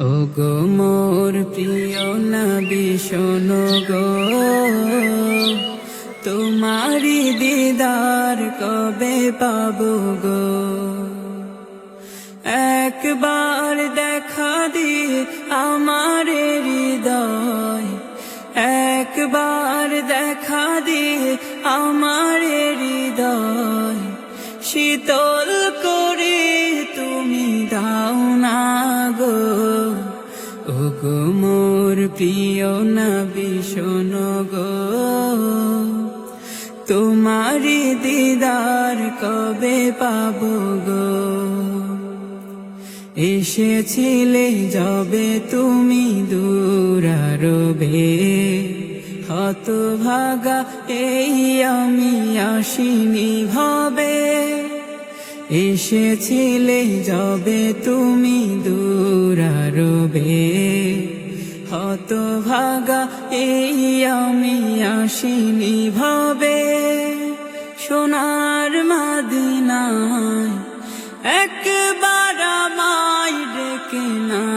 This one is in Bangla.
ও গো মোর প্রিয় নবী শোনো গো, তোমারি দিদার কবে পাবো গো। একবার দেখা দিয়ে আমার হৃদয়, একবার দেখা দিয়ে আমার হৃদয় শীতল করে তুমি দাও না গো। ও গো মোর প্রিয় নবী শোনো গো, তোমারি দিদার কবে পাবো গো। এসেছিলে যবে তুমি দূরারবে, হতভাগা এই আমি আসিনি ভবে। এসেছিলে যবে তুমি দূরারবে, হতভাগা এই আমি আসিনি ভবে। সোনার মদিনায় একবার আমায় ডেকে না